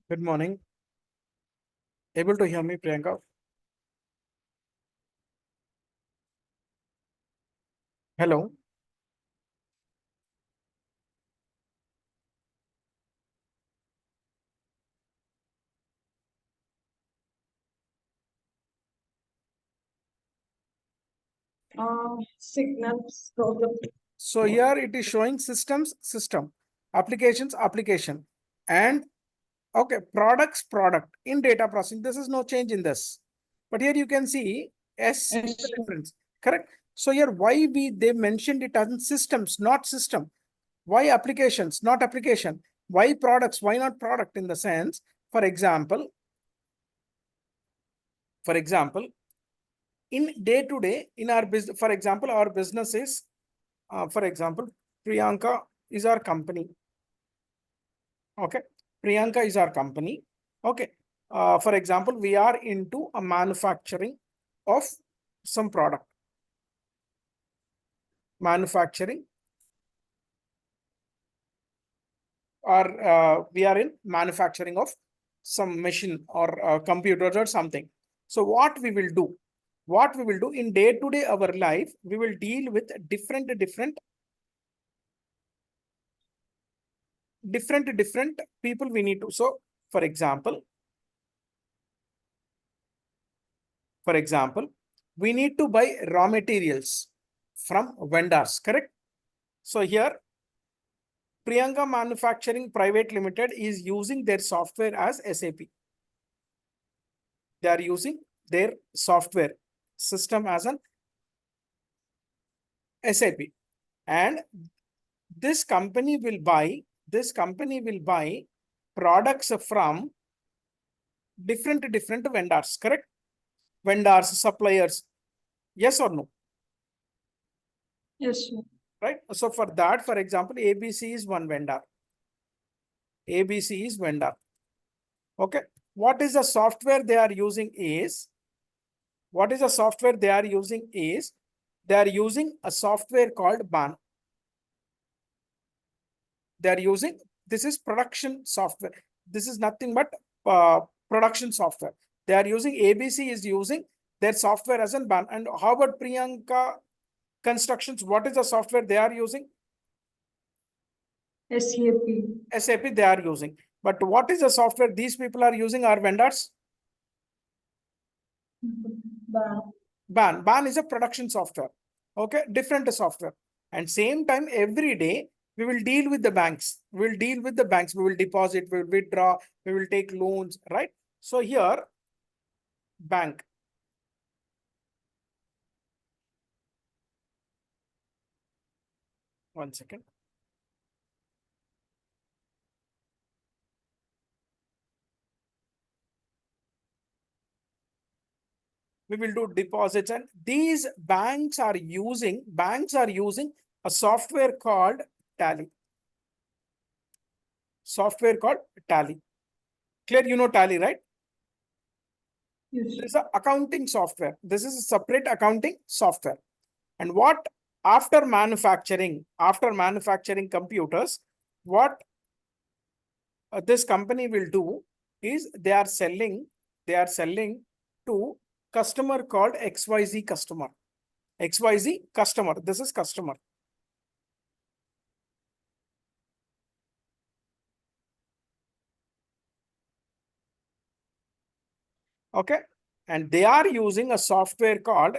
Good morning. Able to hear me, Priyanka? Hello. Signals problem. So here it is showing systems, system, applications, application, and okay, products, product in data processing. This is no change in this. But here you can see S is the difference. Correct. So here why they mentioned it as systems, not system. Why applications, not application? Why products? Why not product in the sense? For example, in day to day in our business, for example, our business is, for example, Priyanka is our company. Okay. Priyanka is our company. Okay. For example, we are into a manufacturing of some product. Manufacturing, or we are in manufacturing of some machine or computers or something. So what we will do? What we will do in day to day our life, we will deal with different people we need to. So for example, we need to buy raw materials from vendors, correct? So here Priyanka Manufacturing Private Limited is using their software as SAP. They are using their software system as an SAP, and this company will buy products from different vendors, correct? Vendors, suppliers, yes or no? Yes, sir. Right. So for that, for example, ABC is one vendor. ABC is vendor. Okay. What is the software they are using is, they are using a software called BAN. They are using, this is production software. This is nothing but production software. They are using, ABC is using their software as a BAN. And how about Priyanka Constructions? What is the software they are using? SAP. SAP they are using. But what is the software these people are using, are vendors? BAN is a production software. Okay, different software. And same time, every day, we will deal with the banks. We will deposit, we will withdraw, we will take loans, right? So here, bank. One second. We will do deposits, and these banks are using a software called Tally. Software called Tally. Clear, you know Tally, right? Yes. This is an accounting software. This is a separate accounting software. And what after manufacturing computers, what this company will do is they are selling to customer called XYZ customer. XYZ customer. This is customer. Okay. And they are using a software called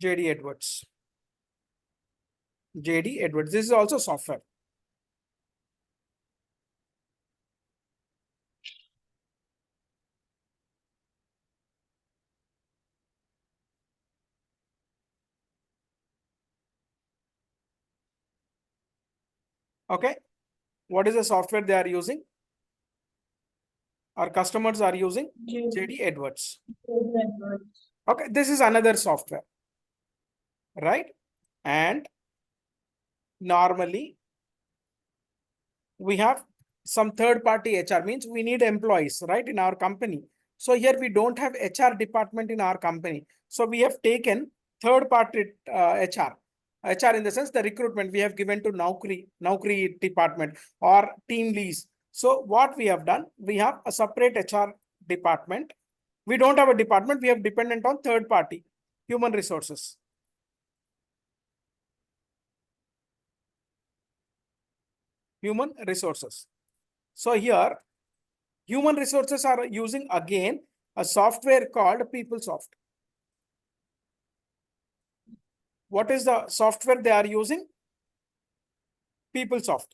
JD Edwards. JD Edwards. This is also software. Okay. What is the software they are using? Our customers are using JD Edwards. Okay, this is another software, right? And normally we have some third party HR, means we need employees, right, in our company. So here we don't have HR department in our company. So we have taken third party HR. HR in the sense the recruitment we have given to Naukri department or team leads. So what we have done, we have a separate HR department. We don't have a department, we have dependent on third party, human resources. Human resources. So here, human resources are using again a software called PeopleSoft. What is the software they are using? PeopleSoft.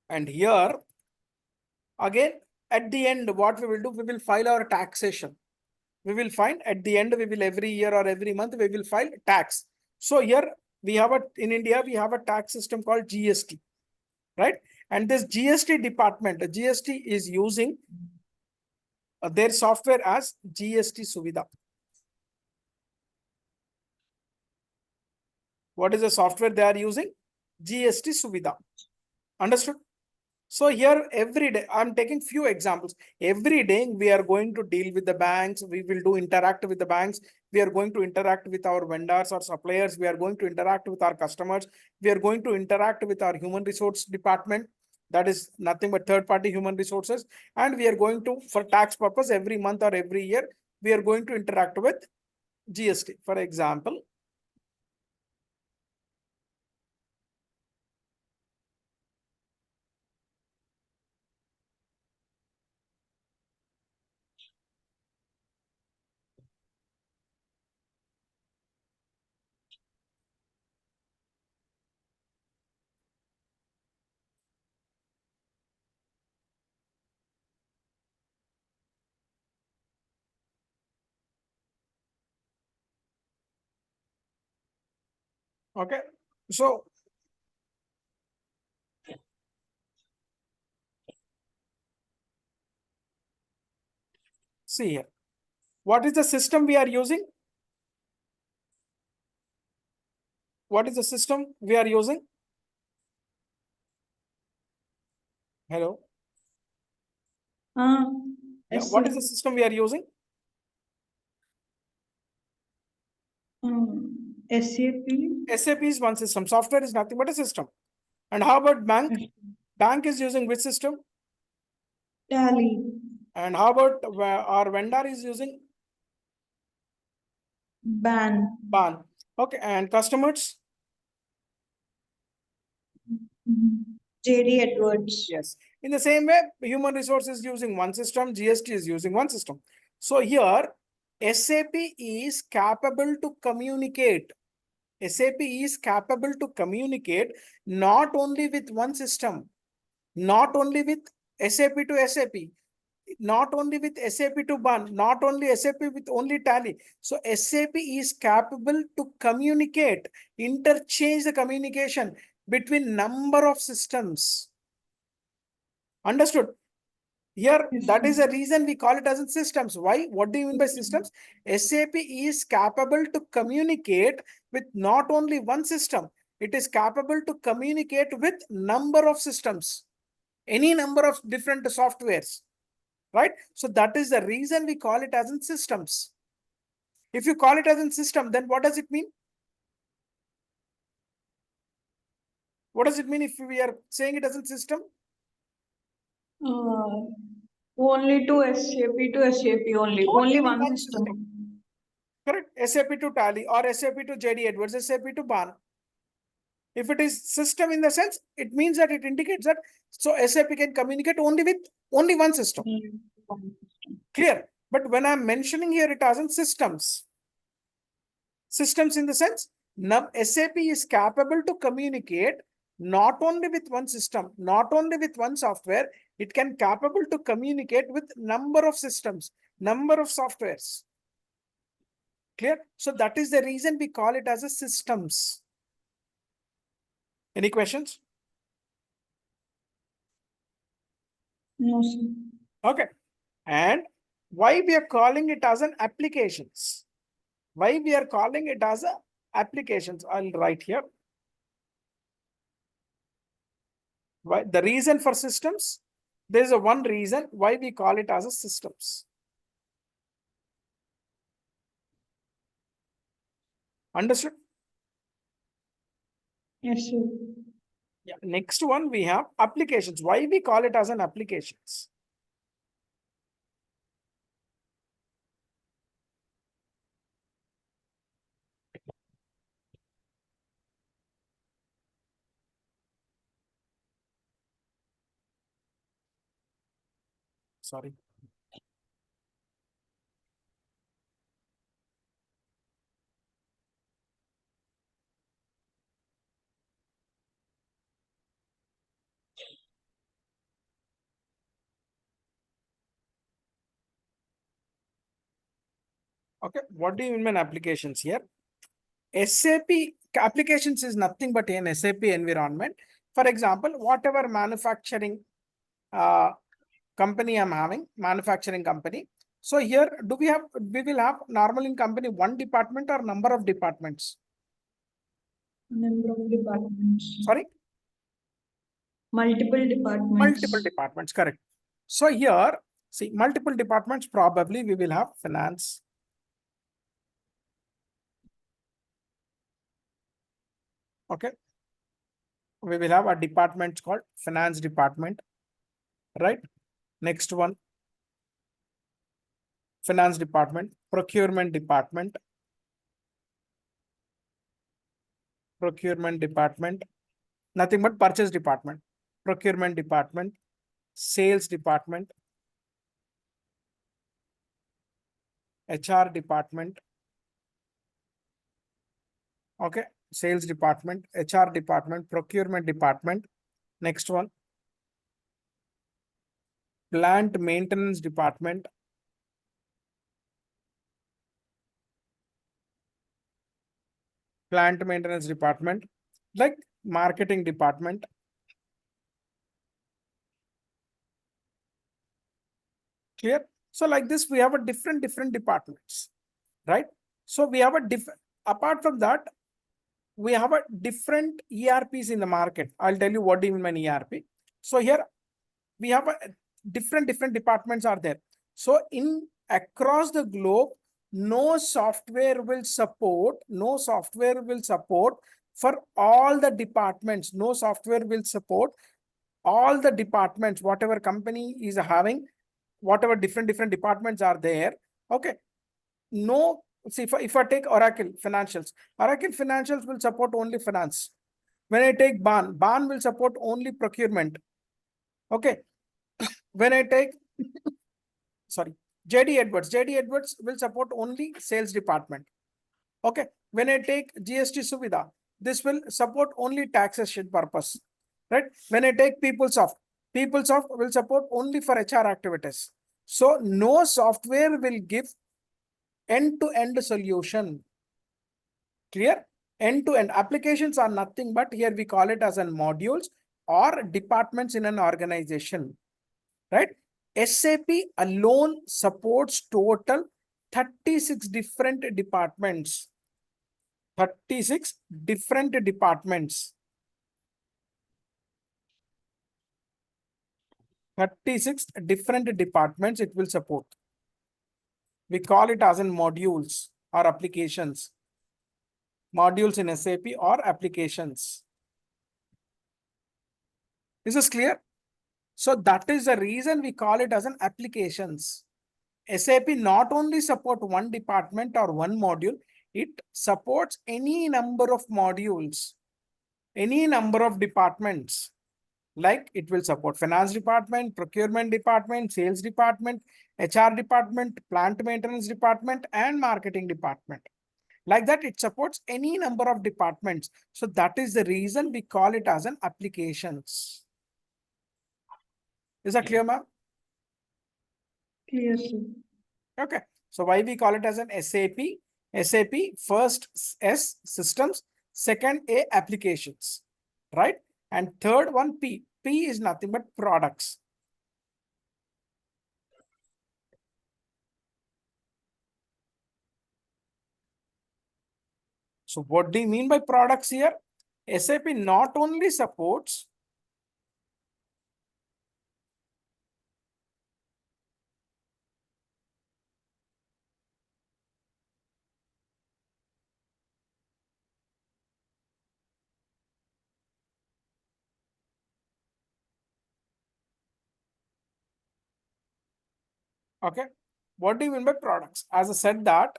And here, again, at the end, what we will do, we will file our taxation. We will find at the end, we will every year or every month, we will file tax. So here we have in India, we have a tax system called GST, right? And this GST department, the GST is using their software as GST Suvidha. What is the software they are using? GST Suvidha. Understood? So here every day, I'm taking few examples. Every day we are going to deal with the banks. We will do interact with the banks. We are going to interact with our vendors or suppliers. We are going to interact with our customers. We are going to interact with our human resource department. That is nothing but third party human resources. And we are going to, for tax purpose, every month or every year, we are going to interact with GST. For example, okay. So see here, what is the system we are using? What is the system we are using? Hello. Yeah, what is the system we are using? SAP. SAP is one system. Software is nothing but a system. And how about bank? Bank is using which system? Tally. And how about our vendor is using? Ban. BAN. Okay, and customers? JD Edwards. Yes. In the same way, human resource is using one system, GST is using one system. So here, SAP is capable to communicate. SAP is capable to communicate not only with one system, not only with SAP to SAP, not only with SAP to BAN, not only SAP with only Tally. So SAP is capable to communicate, interchange the communication between number of systems. Understood? Here, that is the reason we call it as in systems. Why? What do you mean by systems? SAP is capable to communicate with not only one system. It is capable to communicate with number of systems, any number of different softwares, right? So that is the reason we call it as in systems. If you call it as in system, then what does it mean? What does it mean if we are saying it as in system? Only to SAP only. Only one system. Correct. SAP to Tally or SAP to JD Edwards, SAP to BAN. If it is system in the sense, it means that it indicates that so SAP can communicate only with only one system. Clear? But when I'm mentioning here, it as in systems. Systems in the sense, SAP is capable to communicate not only with one system, not only with one software, it can capable to communicate with number of systems, number of softwares. Clear? So that is the reason we call it as a systems. Any questions? No, sir. Okay. And why we are calling it as an applications? Why we are calling it as a applications? I'll write here. Why the reason for systems? There is a one reason why we call it as a systems. Understood? Yes, sir. Yeah. Next one we have applications. Why we call it as an applications? Sorry. Okay. What do you mean by applications here? SAP applications is nothing but an SAP environment. For example, whatever manufacturing company I'm having, manufacturing company. So here, we will have normal in company one department or number of departments? Number of departments. Sorry? Multiple departments. Multiple departments, correct. So here, see, multiple departments, probably we will have finance. Okay. We will have a department called finance department, right? Next one, finance department, procurement department, nothing but purchase department, procurement department, sales department, HR department. Okay. Sales department, HR department, procurement department. Next one, plant maintenance department, like marketing department. Clear? So like this, we have a different departments, right? So we have a different, apart from that, we have a different ERPs in the market. I'll tell you what do you mean by ERP. So here we have a different departments are there. So in across the globe, no software will support for all the departments. No software will support all the departments, whatever company is having, whatever different departments are there. Okay. No, see, if I take Oracle Financials will support only finance. When I take BAN will support only procurement. Okay. When I take, sorry, JD Edwards will support only sales department. Okay. When I take GST Suvidha, this will support only taxation purpose, right? When I take PeopleSoft will support only for HR activities. So no software will give end-to-end solution. Clear? End-to-end applications are nothing but here we call it as an modules or departments in an organization, right? SAP alone supports total 36 different departments. 36 different departments. 36 different departments it will support. We call it as in modules or applications. Modules in SAP or applications. Is this clear? So that is the reason we call it as an applications. SAP not only support one department or one module, it supports any number of modules, any number of departments. Like it will support finance department, procurement department, sales department, HR department, plant maintenance department, and marketing department. Like that, it supports any number of departments. So that is the reason we call it as an applications. Is that clear, ma'am? Clear, sir. Okay. So why we call it as an SAP? SAP first S systems, second A applications, right? And third one P. P is nothing but products. So what do you mean by products here? SAP not only supports Okay. What do you mean by products? As I said that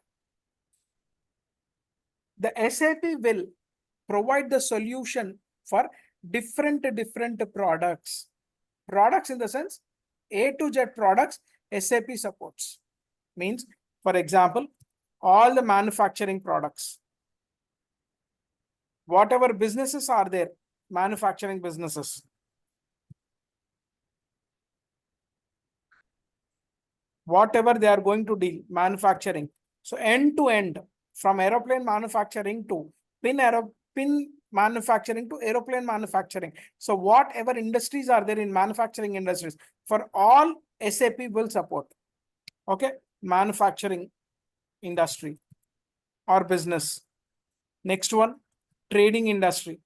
the SAP will provide the solution for different products. Products in the sense A to Z products SAP supports. Means, for example, all the manufacturing products. Whatever businesses are there, manufacturing businesses. Whatever they are going to deal, manufacturing. So end to end, from aeroplane manufacturing to pin manufacturing to aeroplane manufacturing. So whatever industries are there in manufacturing industries, for all SAP will support. Okay, manufacturing industry or business. Next one, trading industry.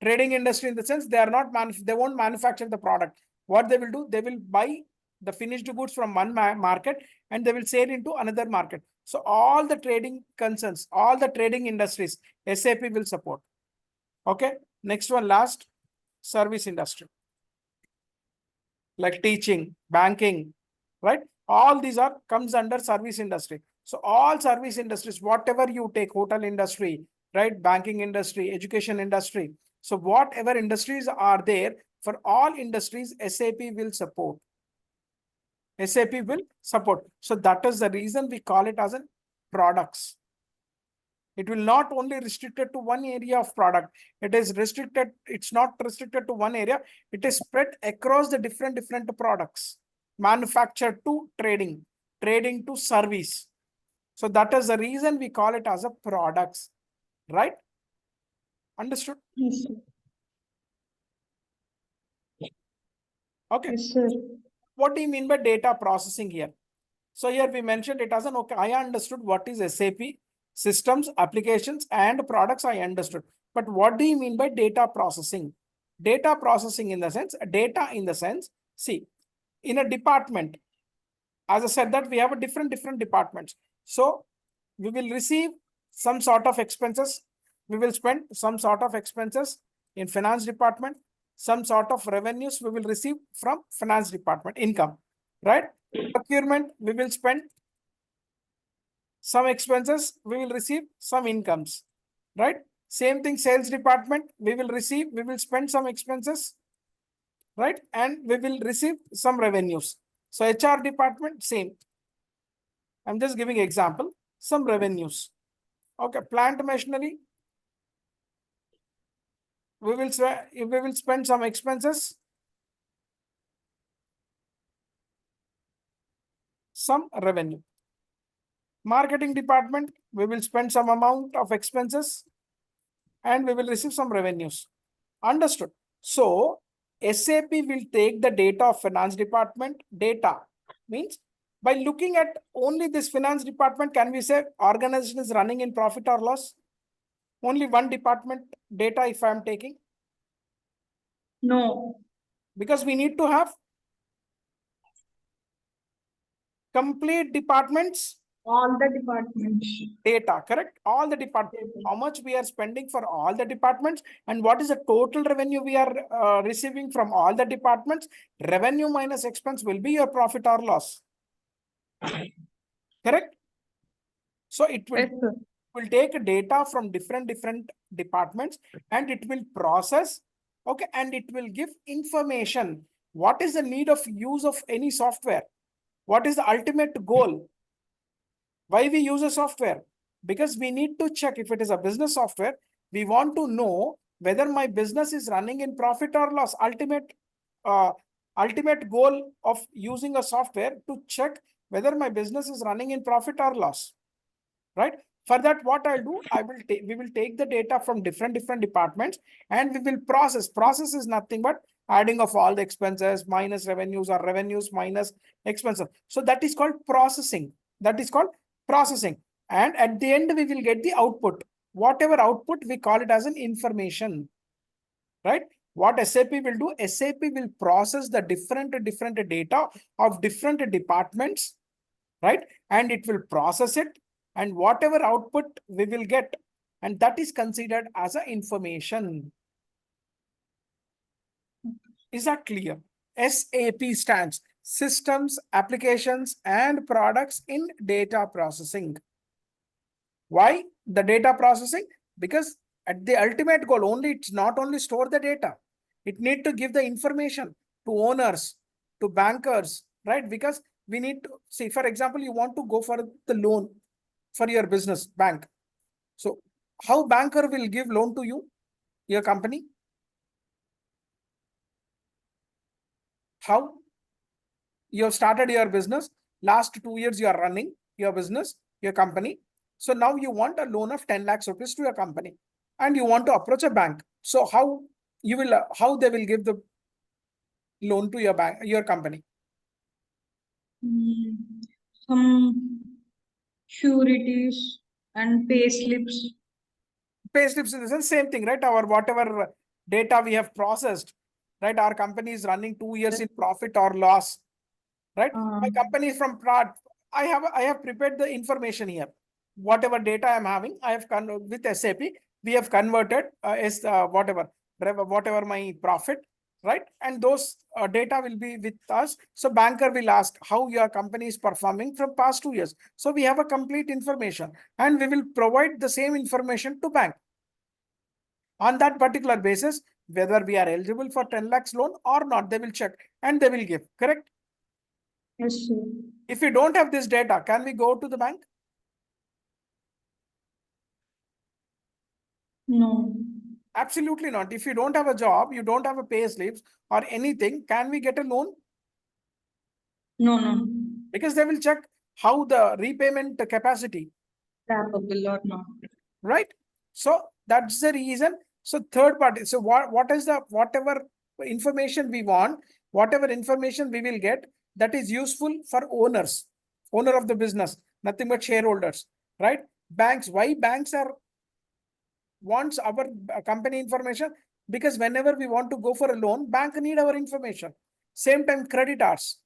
Trading industry in the sense they are not they won't manufacture the product. What they will do, they will buy the finished goods from one market and they will sell into another market. So all the trading concerns, all the trading industries, SAP will support. Okay. Next one, last, service industry. Like teaching, banking, right? All these are comes under service industry. So all service industries, whatever you take, hotel industry, right? Banking industry, education industry. So whatever industries are there, for all industries, SAP will support. SAP will support. So that is the reason we call it as a products. It will not only restricted to one area of product. It is restricted. It's not restricted to one area. It is spread across the different products. Manufacture to trading, trading to service. So that is the reason we call it as a products, right? Understood? Yes, sir. Okay. Yes, sir. What do you mean by data processing here? So here we mentioned it as an, okay, I understood what is SAP, systems, applications, and products I understood. But what do you mean by data processing? Data processing in the sense, see, in a department, as I said that we have a different departments. So we will receive some sort of expenses. We will spend some sort of expenses in finance department. Some sort of revenues we will receive from finance department, income, right? Procurement, we will spend some expenses, we will receive some incomes, right? Same thing, sales department, we will spend some expenses, right? And we will receive some revenues. So HR department, same. I'm just giving example, some revenues. Okay, plant machinery, we will spend some expenses, some revenue. Marketing department, we will spend some amount of expenses and we will receive some revenues. Understood? So SAP will take the data of finance department. Data means by looking at only this finance department, can we say organization is running in profit or loss? Only one department data if I am taking? No. Because we need to have complete departments All the departments. data, correct? All the departments, Yes, how much we are spending for all the departments and what is the total revenue we are receiving from all the departments. Revenue minus expense will be your profit or loss. Correct? So it yes, sir. will take data from different departments and it will process, okay, and it will give information. What is the need of use of any software? What is the ultimate goal? Why we use a software? Because we need to check if it is a business software. We want to know whether my business is running in profit or loss. Ultimate goal of using a software to check whether my business is running in profit or loss, right? For that, what I'll do, we will take the data from different departments and we will process. Process is nothing but adding of all the expenses minus revenues or revenues minus expenses. So that is called processing. That is called processing. And at the end, we will get the output. Whatever output, we call it as an information, right? What SAP will do, SAP will process the different data of different departments, right? And it will process it and whatever output we will get, and that is considered as a information. Is that clear? SAP stands systems, applications, and products in data processing. Why the data processing? Because at the ultimate goal, only it's not only store the data, it need to give the information to owners, to bankers, right? Because we need to see, for example, you want to go for the loan for your business bank. So how banker will give loan to you, your company? How? You have started your business, last 2 years you are running your business, your company. So now you want a loan of 10 lakhs rupees to your company and you want to approach a bank. So how you will, how they will give the loan to your bank, your company? Mm, some sureties and pay slips. Pay slips is the same thing, right? Our whatever data we have processed, right? Our company is running 2 years in profit or loss, right? My company is from Prague. I have prepared the information here. Whatever data I'm having, I have with SAP, we have converted as whatever my profit, right? And those data will be with us. So banker will ask how your company is performing from past 2 years. So we have a complete information and we will provide the same information to bank. On that particular basis, whether we are eligible for 10 lakhs loan or not, they will check and they will give, correct? Yes, sir. If we don't have this data, can we go to the bank? No. Absolutely not. If you don't have a job, you don't have a pay slips or anything, can we get a loan? No, no. Because they will check how the repayment capacity, Capable or not. right? So that's the reason. So third party. So what is the whatever information we want, whatever information we will get, that is useful for owners, owner of the business, nothing but shareholders, right? Banks. Why banks are wants our company information? Because whenever we want to go for a loan, bank need our information. Same time, creditors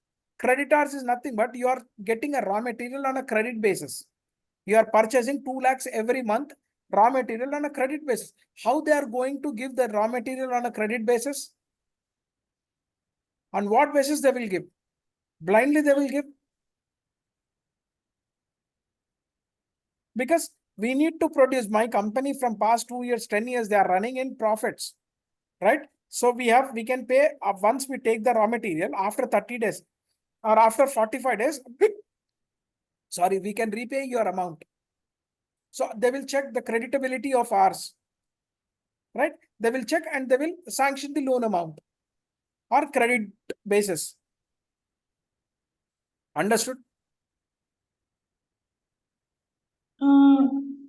is nothing but you are getting a raw material on a credit basis. You are purchasing 2 lakhs every month raw material on a credit basis. How they are going to give the raw material on a credit basis? On what basis they will give? Blindly they will give. Because we need to produce. My company from past 2 years, 10 years, they are running in profits, right? So we can pay once we take the raw material after 30 days or after 45 days, sorry, we can repay your amount. So they will check the creditability of ours, right? They will check and they will sanction the loan amount or credit basis. Understood?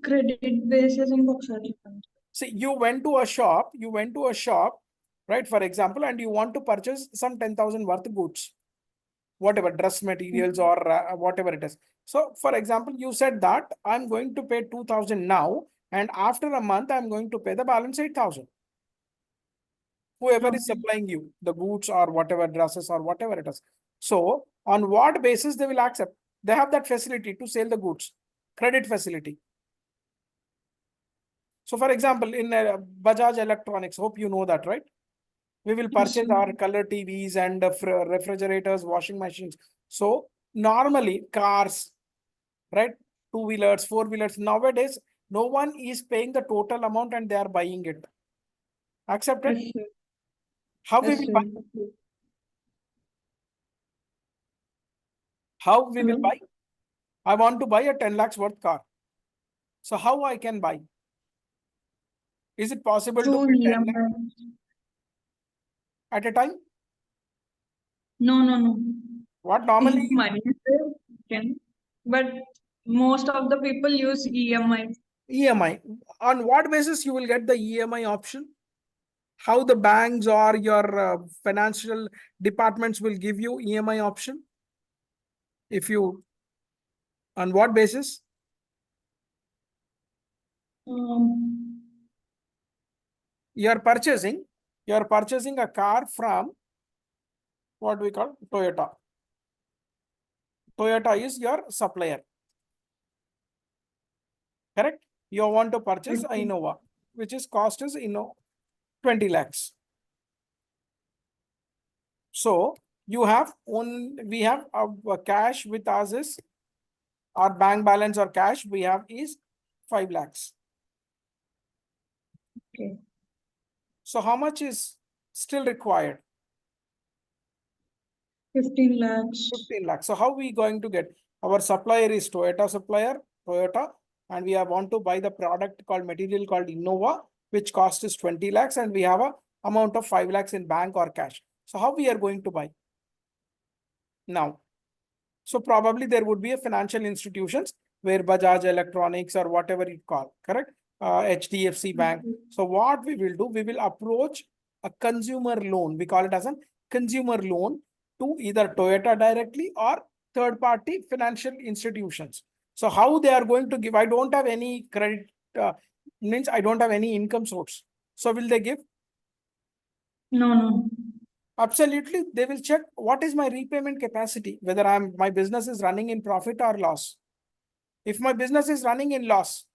Credit basis ఇంకొకసారి చెప్పండి. See, you went to a shop, right? For example, and you want to purchase some 10,000 worth goods, whatever dress materials or whatever it is. So for example, you said that I'm going to pay 2,000 now, and after a month, I'm going to pay the balance 8,000. Whoever is supplying you the goods or whatever dresses or whatever it is. So on what basis they will accept? They have that facility to sell the goods, credit facility. So for example, in Bajaj Electronics, hope you know that, right? We will purchase our color TVs and refrigerators, washing machines. So normally cars, right? Two-wheelers, four-wheelers. Nowadays, no one is paying the total amount and they are buying it. Accepted? Yes, sir. How we Yes, will sir. buy? How we will Hello? buy? I want to buy a 10 lakhs worth car. So how I can buy? Is it possible to Through pay 10 EMI. lakhs at a time? No. What normally If money is there, you can. But most of the people use EMI. EMI? On what basis you will get the EMI option? How the banks or your financial departments will give you EMI option? If you, on what basis? Um, You are purchasing a car from what we call Toyota. Toyota is your supplier. Correct? You want to purchase a Innova, which is cost is 20 lakhs. So you have we have a cash with us is our bank balance or cash we have is 5 lakhs. Okay. So how much is still required? 15 lakhs. 15 lakhs. So how we going to get? Our supplier is Toyota supplier, Toyota, and we want to buy the product called material called Innova, which cost is 20 lakhs, and we have a amount of 5 lakhs in bank or cash. So how we are going to buy? Now, so probably there would be a financial institutions where Bajaj Electronics or whatever you call, correct? HDFC Bank. So what we will do, we will approach a consumer loan. We call it as a consumer loan to either Toyota directly or third party financial institutions. So how they are going to give? I don't have any credit, means I don't have any income source. So will they give? No. Absolutely, they will check what is my repayment capacity, whether my business is running in profit or loss. If my business is running in loss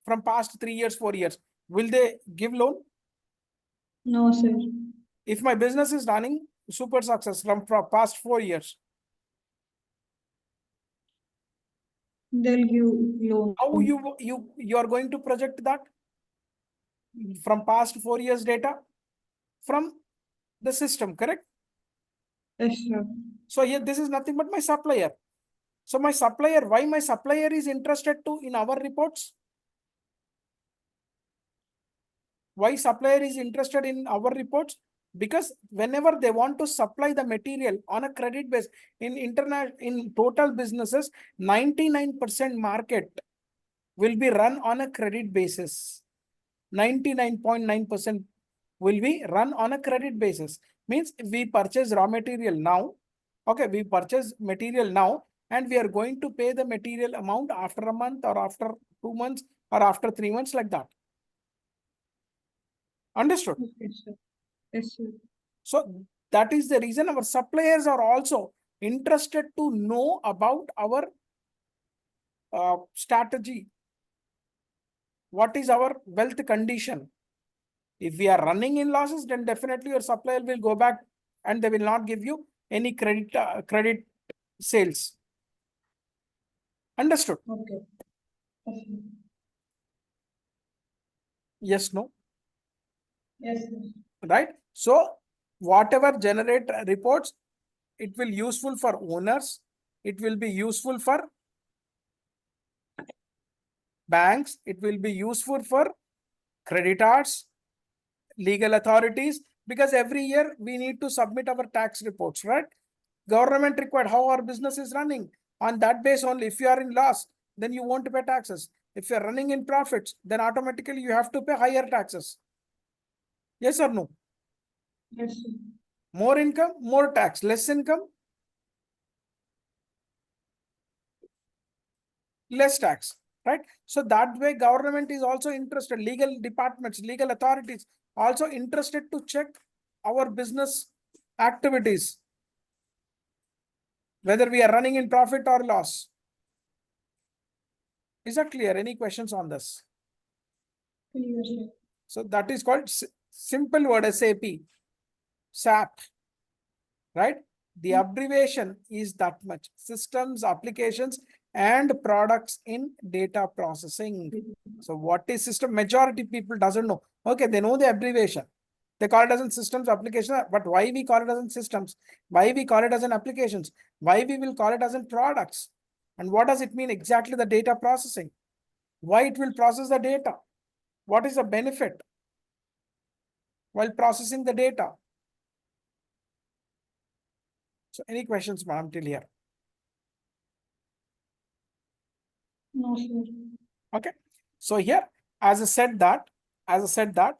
from past 3 years, 4 years, will they give loan? No, sir. If my business is running super success from past 4 years, They'll give loan. how you are going to project that from past 4 years data from the system, correct? Yes, sir. So here this is nothing but my supplier. So my supplier, why my supplier is interested to in our reports? Why supplier is interested in our reports? Because whenever they want to supply the material on a credit base, in total businesses, 99% market will be run on a credit basis. 99.9% will be run on a credit basis. Means we purchase raw material now. Okay, we purchase material now and we are going to pay the material amount after a month or after 2 months or after 3 months, like that. Understood? Okay, sir. Yes, sir. So that is the reason our suppliers are also interested to know about our strategy. What is our wealth condition? If we are running in losses, then definitely your supplier will go back and they will not give you any credit sales. Understood? Okay. Yes, sir. Yes, no? Yes, sir. Right? So whatever generate reports, it will useful for owners. It will be useful for banks. It will be useful for creditors, legal authorities, because every year we need to submit our tax reports, right? Government required how our business is running. On that base only, if you are in loss, then you won't pay taxes. If you're running in profits, then automatically you have to pay higher taxes. Yes or no? Yes, sir. More income, more tax. Less income, less tax, right? So that way government is also interested, legal departments, legal authorities also interested to check our business activities, whether we are running in profit or loss. Is that clear? Any questions on this? Clear, sir. So that is called simple word SAP, right? The abbreviation is that much: systems, applications, and products in data processing. So what is system? Majority people doesn't know. Okay, they know the abbreviation. They call it as in systems application, but why we call it as in systems? Why we call it as in applications? Why we will call it as in products? And what does it mean exactly, the data processing? Why it will process the data? What is the benefit while processing the data? So any questions, ma'am, till here? No, sir. Okay. So here, as I said that,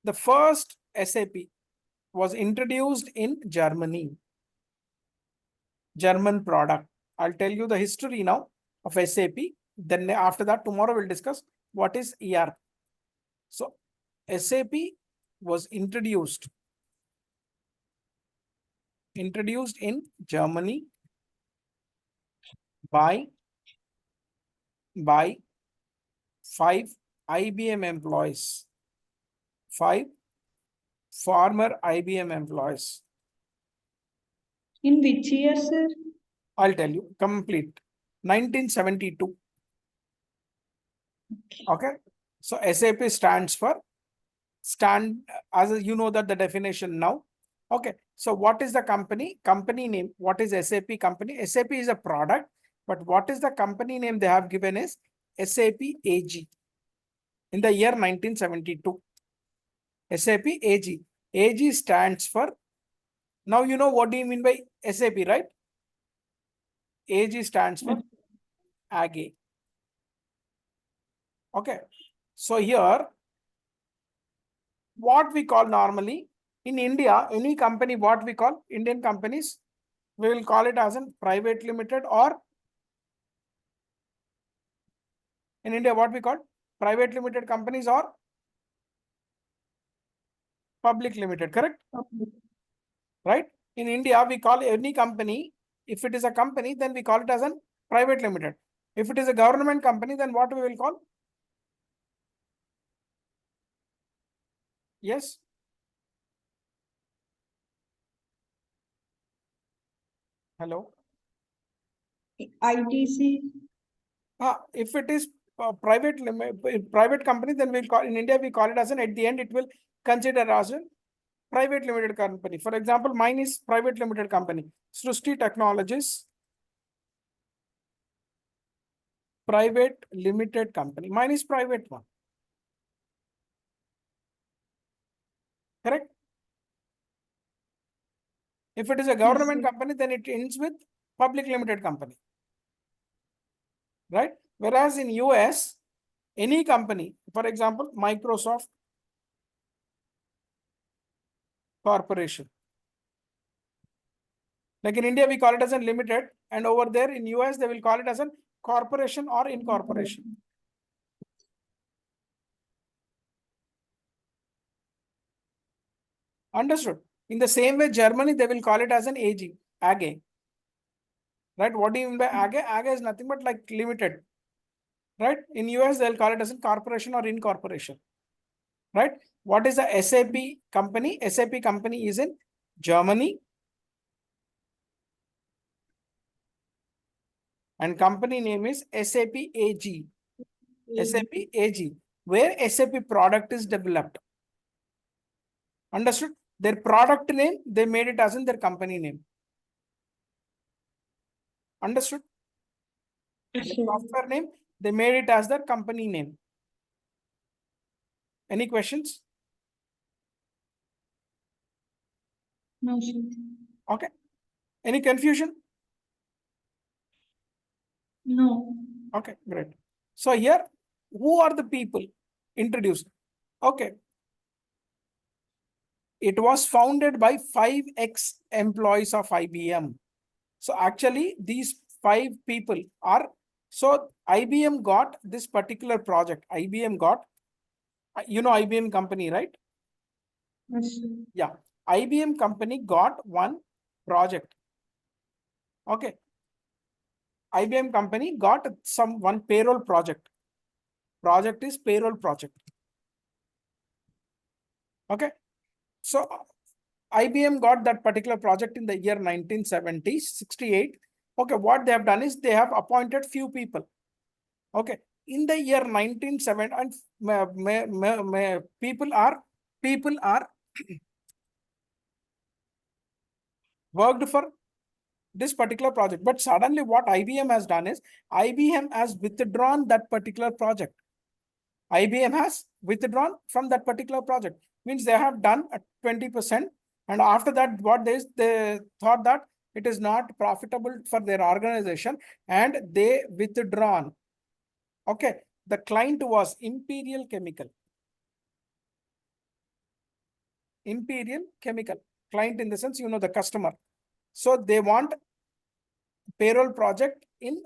the first SAP was introduced in Germany. German product. I'll tell you the history now of SAP. Then after that, tomorrow we'll discuss what is ERP. So SAP was introduced in Germany by 5 IBM employees, 5 former IBM employees. In which year, sir? I'll tell you. Complete. 1972. Okay. So SAP stands for as you know that the definition now. Okay. So what is the company? Company name. What is SAP company? SAP is a product, but what is the company name they have given is SAP AG in the year 1972. SAP AG. AG stands for, now you know what do you mean by SAP, right? AG stands for AG. Okay. So here, what we call normally in India, any company, what we call Indian companies, we will call it as a private limited, or in India, what we call private limited companies or public limited, correct? Right? In India, we call any company, if it is a company, then we call it as a private limited. If it is a government company, then what we will call? Yes. Hello. ITC. If it is private company, then we'll call in India, we call it as an, at the end, it will consider as a private limited company. For example, mine is private limited company. SRUSTY Technologies, private limited company. Mine is private one. Correct? If it is a government company, then it ends with public limited company. Right? Whereas in US, any company, for example, Microsoft Corporation. Like in India, we call it as a limited, and over there in US, they will call it as a corporation or incorporation. Understood? In the same way, Germany, they will call it as an AG, AG. Right? What do you mean by AG? AG is nothing but like limited. Right? In US, they'll call it as a corporation or incorporation. Right? What is the SAP company? SAP company is in Germany. And company name is SAP AG. SAP AG, where SAP product is developed. Understood? Their product name, they made it as in their company name. Understood? The software name, they made it as their company name. Any questions? No, sir. Okay. Any confusion? No. Okay, great. So here, who are the people introduced? Okay. It was founded by 5 ex-employees of IBM. So actually, these 5 people are, so IBM got this particular project. IBM got, you know, IBM company, right? Yes, sir. Yeah. IBM company got one project. Okay. IBM company got one payroll project. Project is payroll project. Okay. So IBM got that particular project in the year 1968. Okay. What they have done is they have appointed few people. Okay. In the year 1970, and people are worked for this particular project. But suddenly what IBM has done is IBM has withdrawn that particular project. IBM has withdrawn from that particular project. Means they have done a 20%. And after that, what they thought that it is not profitable for their organization, and they withdrawn. Okay. The client was Imperial Chemical. Imperial Chemical. Client in the sense, you know, the customer. So they want payroll project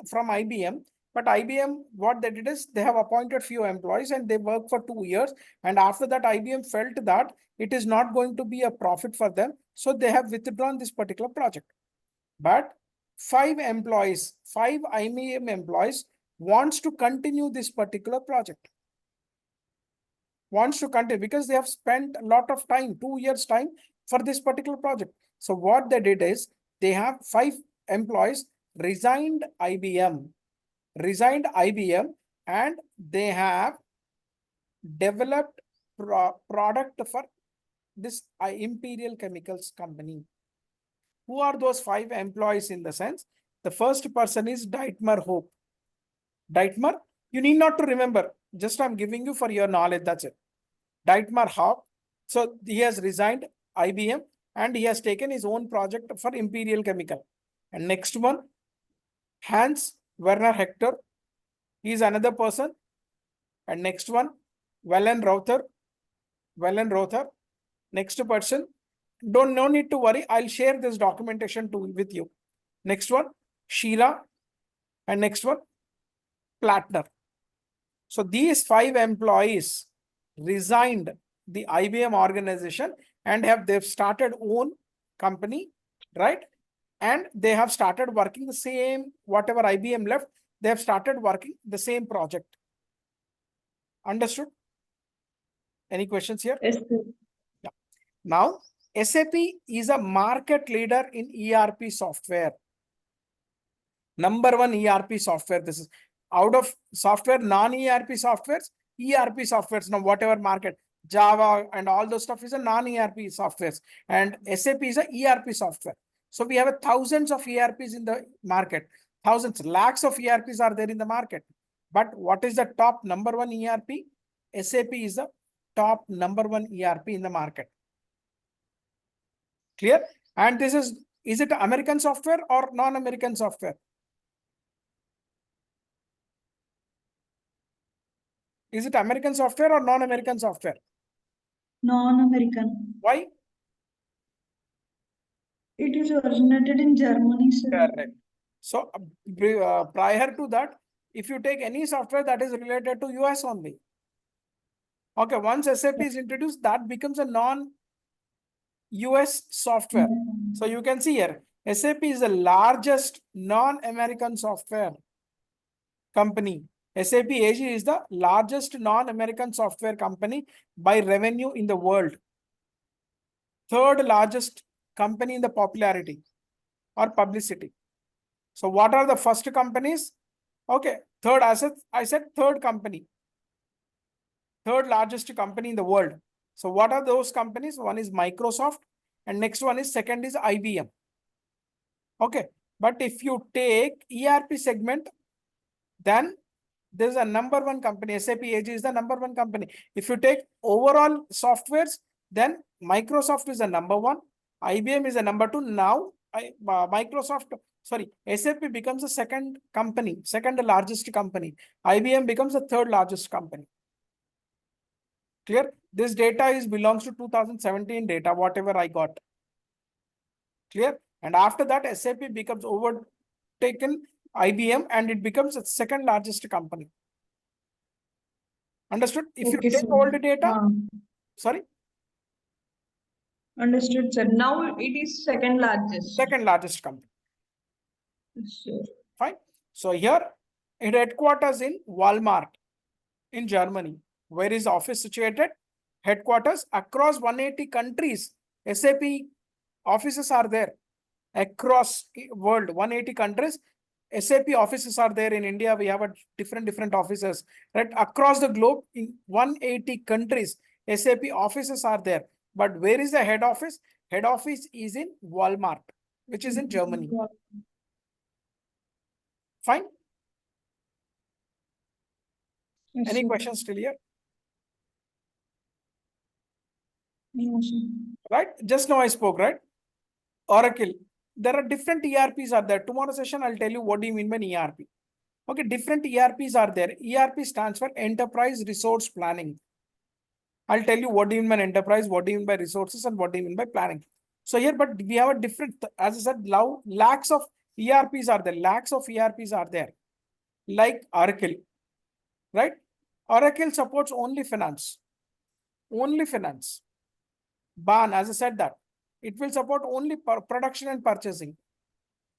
from IBM. But IBM, what they did is they have appointed few employees and they work for 2 years. And after that, IBM felt that it is not going to be a profit for them. So they have withdrawn this particular project. But 5 employees, 5 IBM employees wants to continue this particular project. Wants to continue because they have spent a lot of time, 2 years time for this particular project. So what they did is they have 5 employees resigned IBM, and they have developed product for this Imperial Chemicals company. Who are those 5 employees in the sense? The first person is Dietmar Hope. Dietmar, you need not to remember. Just I'm giving you for your knowledge. That's it. Dietmar Hope. So he has resigned IBM and he has taken his own project for Imperial Chemical. And next one, Hans Werner Hector. He is another person. And next one, Wellen Rother. Next person. No need to worry. I'll share this documentation with you. Next one, Sheila. And next one, Plattner. So these 5 employees resigned the IBM organization and they've started own company, right? And they have started working the same, whatever IBM left, they have started working the same project. Understood? Any questions here? Yes, sir. Yeah. Now, SAP is a market leader in ERP software. Number 1 ERP software. This is out of software, non-ERP softwares, ERP softwares. Now, whatever market, Java and all those stuff is a non-ERP softwares, and SAP is a ERP software. So we have thousands of ERPs in the market. Thousands, lakhs of ERPs are there in the market. But what is the top number 1 ERP? SAP is the top number 1 ERP in the market. Clear? And this is it American software or non-American software? Is it American software or non-American software? Non-American. Why? It is originated in Germany, sir. Correct. So prior to that, if you take any software that is related to US only. Okay, once SAP is introduced, that becomes a non-US software. So you can see here, SAP is the largest non-American software company. SAP AG is the largest non-American software company by revenue in the world. 3rd largest company in the popularity or publicity. So what are the first companies? Okay, third asset, I said third company. 3rd largest company in the world. So what are those companies? One is Microsoft and next one is second is IBM. Okay, but if you take ERP segment, then there's a number 1 company. SAP AG is the number 1 company. If you take overall softwares, then Microsoft is the number 1. IBM is the number 2. Now, SAP becomes the second company, second largest company. IBM becomes the 3rd largest company. Clear? This data belongs to 2017 data, whatever I got. Clear? And after that, SAP becomes overtaken IBM and it becomes the 2nd largest company. Understood? If you take all the data, sorry? Understood, sir. Now it is second largest. 2nd largest company. Sure. Fine. So here, it headquarters in Walmart in Germany. Where is the office situated? Headquarters across 180 countries. SAP offices are there across world, 180 countries. SAP offices are there in India. We have a different offices, right? Across the globe in 180 countries, SAP offices are there. But where is the head office? Head office is in Walmart, which is in Germany. Fine. Yes, Any sir. questions still here? No, sir. Right? Just now I spoke, right? Oracle. There are different ERPs are there. Tomorrow session, I'll tell you what do you mean by ERP. Okay, different ERPs are there. ERP stands for Enterprise Resource Planning. I'll tell you what do you mean by enterprise, what do you mean by resources, and what do you mean by planning. So here, but we have a different, as I said, lakhs of ERPs are there. Lakhs of ERPs are there. Like Oracle, right? Oracle supports only finance. Only finance. BAN, as I said that, it will support only production and purchasing.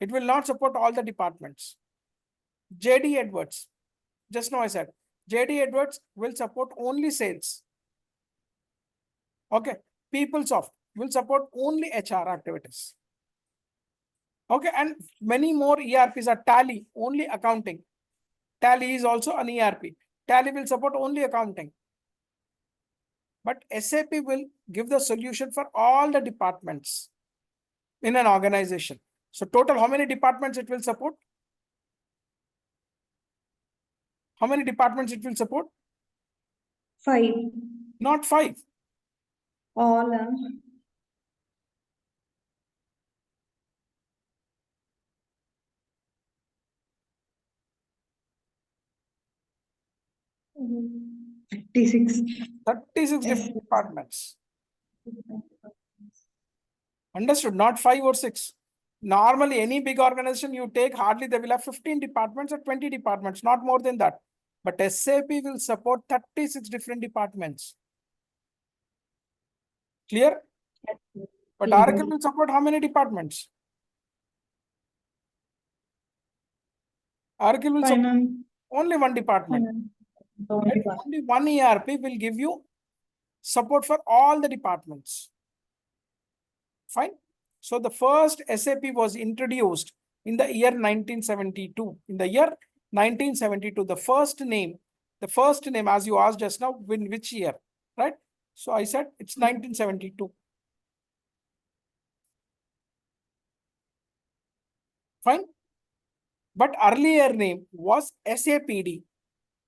It will not support all the departments. JD Edwards, just now I said, JD Edwards will support only sales. Okay, PeopleSoft will support only HR activities. Okay, and many more ERPs are Tally, only accounting. Tally is also an ERP. Tally will support only accounting. But SAP will give the solution for all the departments in an organization. So total, how many departments it will support? How many departments it will support? 5. Not 5. All. Mhm. 36. 36 Yes. different departments. Understood? Not 5 or 6. Normally, any big organization you take, hardly they will have 15 departments or 20 departments, not more than that. But SAP will support 36 different departments. Clear? But Oracle will support how many departments? Oracle will support Finance. only one department. Right? Only one ERP will give you support for all the departments. Fine. So the first SAP was introduced in the year 1972. In the year 1972, the first name, as you asked just now, in which year, right? So I said it's 1972. Fine. But earlier name was SAPD.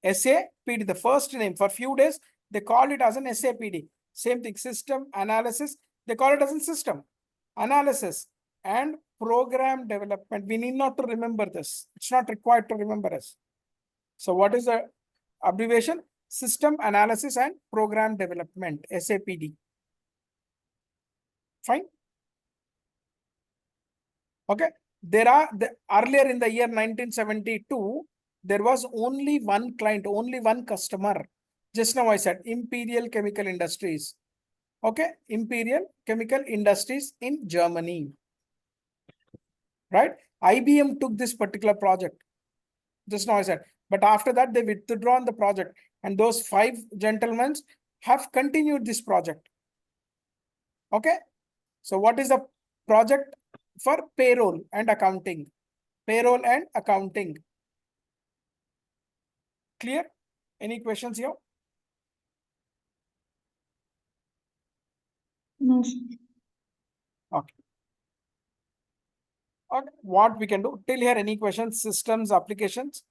SAPD, the first name. For few days, they called it as an SAPD. Same thing, system analysis. They call it as a system analysis and program development. We need not to remember this. It's not required to remember us. So what is the abbreviation? System analysis and program development, SAPD. Fine. Okay. Earlier in the year 1972, there was only one client, only one customer. Just now I said Imperial Chemical Industries. Okay, Imperial Chemical Industries in Germany. Right? IBM took this particular project. Just now I said. But after that, they withdrawn the project. And those 5 gentlemen have continued this project. Okay. So what is the project for payroll and accounting? Payroll and accounting. Clear? Any questions here? No. Okay. Okay. What we can do till here? Any questions? Systems, applications,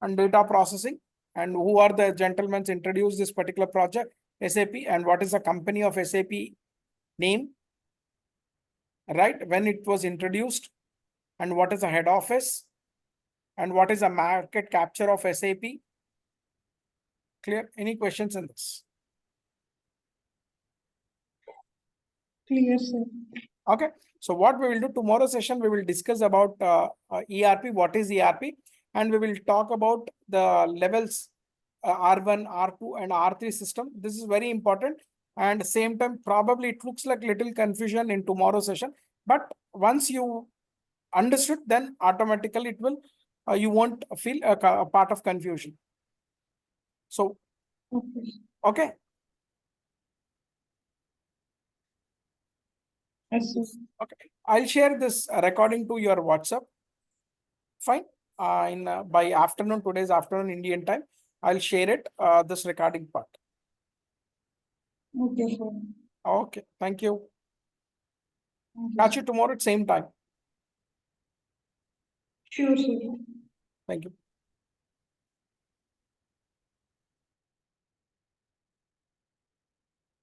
and data processing. And who are the gentlemen introduced this particular project, SAP, and what is the company of SAP name? Right? When it was introduced, and what is the head office, and what is the market capture of SAP? Clear? Any questions in this? Clear, sir. Okay. So what we will do tomorrow session, we will discuss about ERP, what is ERP, and we will talk about the levels R1, R2, and R3 system. This is very important. And same time, probably it looks like little confusion in tomorrow session. But once you understood, then automatically it will, you won't feel a part of confusion. So, okay. Yes, sir. Okay. I'll share this recording to your WhatsApp. Fine. By afternoon, today's afternoon Indian time, I'll share it, this recording part. Okay, sir. Okay. Thank you. Thank you, Catch sir. you tomorrow at same time. Sure, sir. Thank you.